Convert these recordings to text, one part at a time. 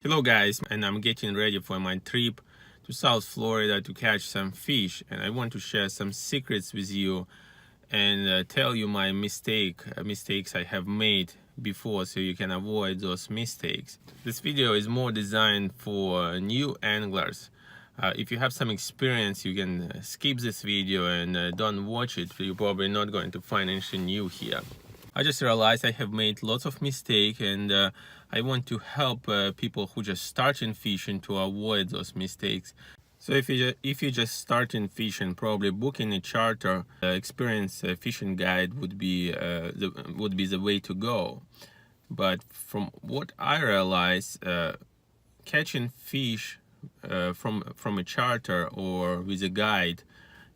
Hello guys, and I'm getting ready for my trip to South Florida to catch some fish, and I want to share some secrets with you and tell you my mistakes I have made before, so you can avoid those mistakes. This video is more designed for new anglers. If you have some experience, you can skip this video and don't watch it. You're probably not going to find anything new here. I just realized I have made lots of mistakes, and I want to help people who just start in fishing to avoid those mistakes. So if you just start in fishing, probably booking a charter, experienced fishing guide would be the way to go. But from what I realize, catching fish from a charter or with a guide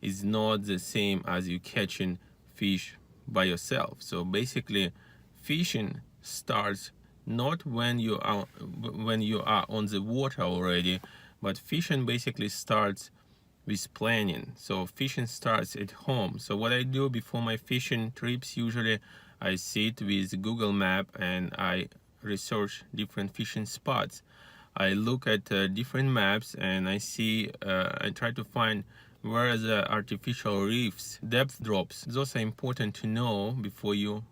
is not the same as you catching fish by yourself. So basically, fishing starts not when you are on the water already, but fishing basically starts with planning. So fishing starts at home. So what I do before my fishing trips, usually I sit with Google Map and I research different fishing spots. I look at different maps and I try to find where the artificial reefs, depth drops. Those are important to know before you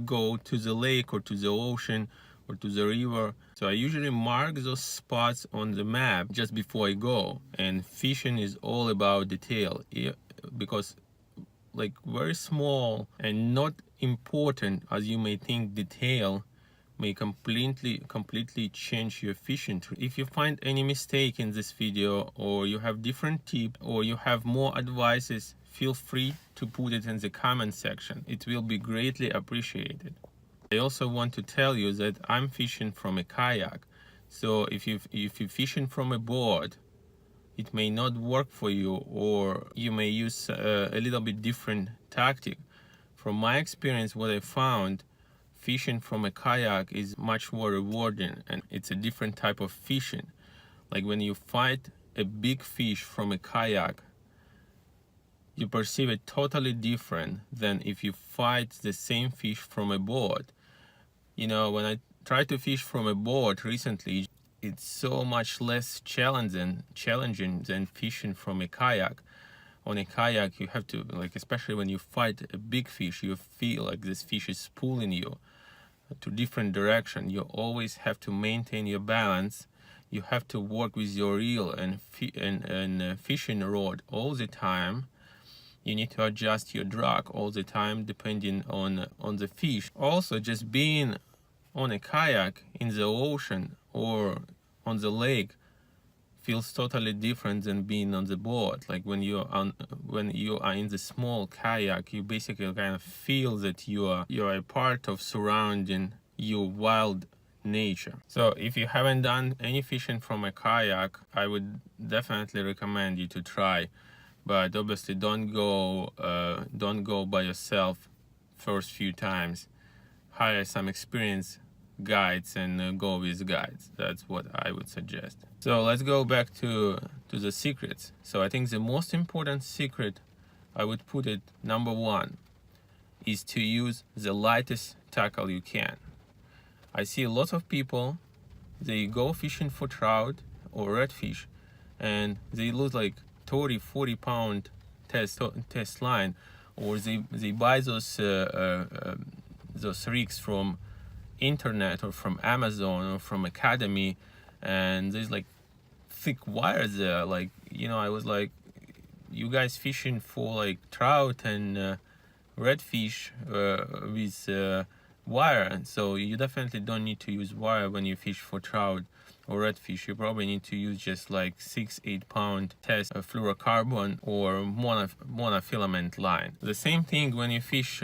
go to the lake or to the ocean or to the river. So I usually mark those spots on the map just before I go. And fishing is all about detail, because like very small and not important as you may think detail may completely change your fishing trip. If you find any mistake in this video, or you have different tips, or you have more advices, feel free to put it in the comment section. It will be greatly appreciated. I also want to tell you that I'm fishing from a kayak. So if you're fishing from a boat, it may not work for you, or you may use a little bit different tactic. From my experience, what I found, fishing from a kayak is much more rewarding, and it's a different type of fishing. Like when you fight a big fish from a kayak, you perceive it totally different than if you fight the same fish from a boat. You know, when I tried to fish from a boat recently, it's so much less challenging than fishing from a kayak. On a kayak, you have to, like, especially when you fight a big fish, you feel like this fish is pulling you to different direction. You always have to maintain your balance. You have to work with your reel and fishing rod all the time. You need to adjust your drag all the time depending on the fish. Also, just being on a kayak in the ocean or on the lake feels totally different than being on the boat. Like when you are in the small kayak, you basically kind of feel that you are a part of surrounding your wild nature. So if you haven't done any fishing from a kayak, I would definitely recommend you to try. But obviously don't go by yourself first few times. Hire some experienced guides and go with guides. That's what I would suggest. So let's go back to the secrets. So I think the most important secret, I would put it number one, is to use the lightest tackle you can. I see lots of people, they go fishing for trout or redfish and they lose like 30-40 pound test line, or they buy those rigs from internet or from Amazon or from Academy, and there's like thick wires there. Like, you know, I was like, you guys fishing for like trout and redfish with wire, and so you definitely don't need to use wire when you fish for trout or redfish. You probably need to use just like 6-8 pound test fluorocarbon or monofilament line. The same thing when you fish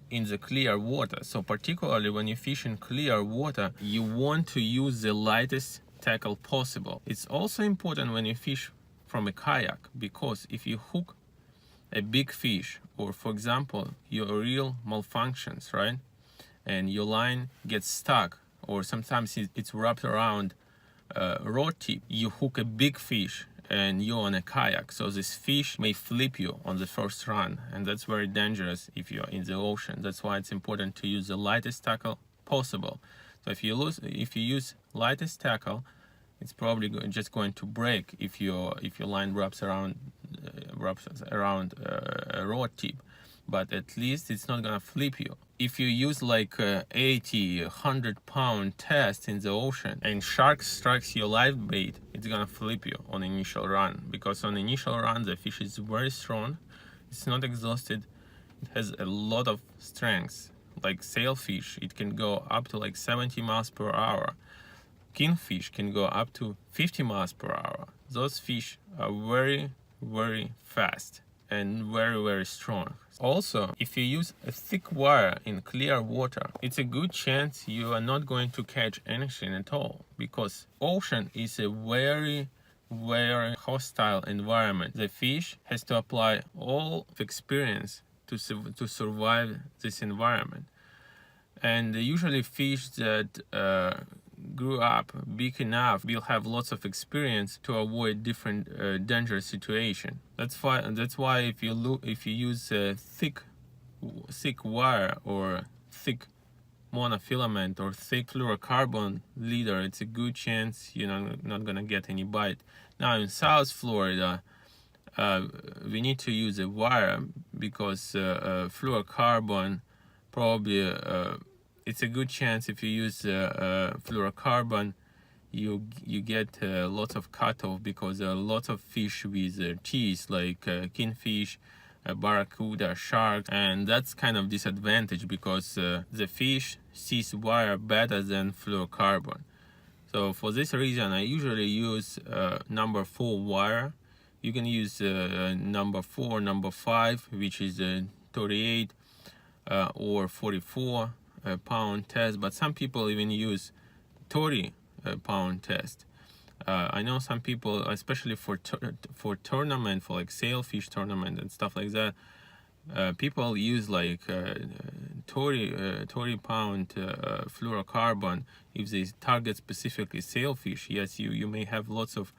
in the clear water. So particularly when you fish in clear water, you want to use the lightest tackle possible. It's also important when you fish from a kayak, because if you hook a big fish, or for example your reel malfunctions, right, and your line gets stuck, or sometimes it's wrapped around rod tip, you hook a big fish and you're on a kayak, so this fish may flip you on the first run, and that's very dangerous if you're in the ocean. That's why it's important to use the lightest tackle possible. So if you use lightest tackle, it's probably just going to break if your line wraps around a rod tip, but at least it's not gonna flip you. If you use like 80, 100-pound test in the ocean and shark strikes your live bait, it's gonna flip you on initial run, because on initial run the fish is very strong, it's not exhausted, it has a lot of strength. Like sailfish, it can go up to like 70 miles per hour. Kingfish can go up to 50 miles per hour. Those fish are very, very fast and very, very strong. Also, if you use a thick wire in clear water, it's a good chance you are not going to catch anything at all, because ocean is a very, very hostile environment. The fish has to apply all of experience to survive this environment. And usually fish that grew up big enough will have lots of experience to avoid different dangerous situations. That's why if you use a thick wire or thick monofilament or thick fluorocarbon leader, it's a good chance you're not gonna get any bite. Now in South Florida, we need to use a wire because fluorocarbon probably it's a good chance if you use fluorocarbon you get lots of cutoff, because there are lots of fish with teeth like kingfish, barracuda, shark, and that's kind of disadvantage because the fish sees wire better than fluorocarbon. So for this reason I usually use number 4 wire. You can use number 4, number 5, which is 38 or 44 pound test, but some people even use 30 pound test. I know some people, especially for tournament, for like sailfish tournament and stuff like that, people use like 30 pound fluorocarbon if they target specifically sailfish. Yes, you may have lots of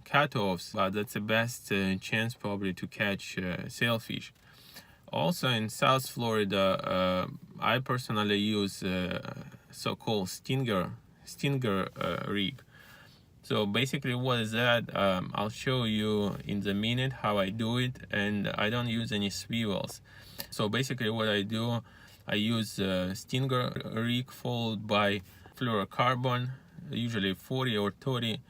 cutoffs, but that's the best chance probably to catch sailfish. Also in South Florida, I personally use so-called stinger rig. So basically what is that? I'll show you in the minute how I do it, and I don't use any swivels. So basically what I do, I use stinger rig followed by fluorocarbon, usually 40 or 30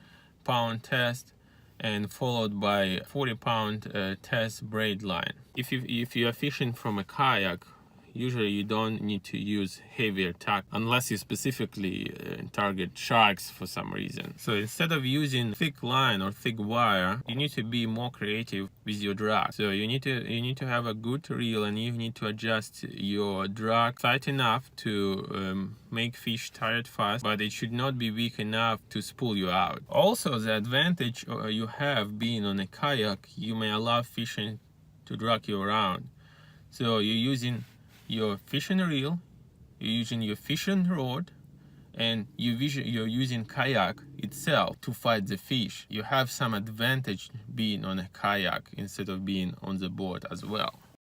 pound test, and followed by 40 pound test braid line. If you are fishing from a kayak, usually you don't need to use heavier tackle unless you specifically target sharks for some reason. So instead of using thick line or thick wire, you need to be more creative with your drag. So you need to have a good reel, and you need to adjust your drag tight enough to make fish tired fast, but it should not be weak enough to spool you out. Also, the advantage you have being on a kayak, you may allow fishing to drag you around. So you're using your fishing reel, you're using your fishing rod, and you're using kayak itself to fight the fish. You have some advantage being on a kayak instead of being on the boat as well.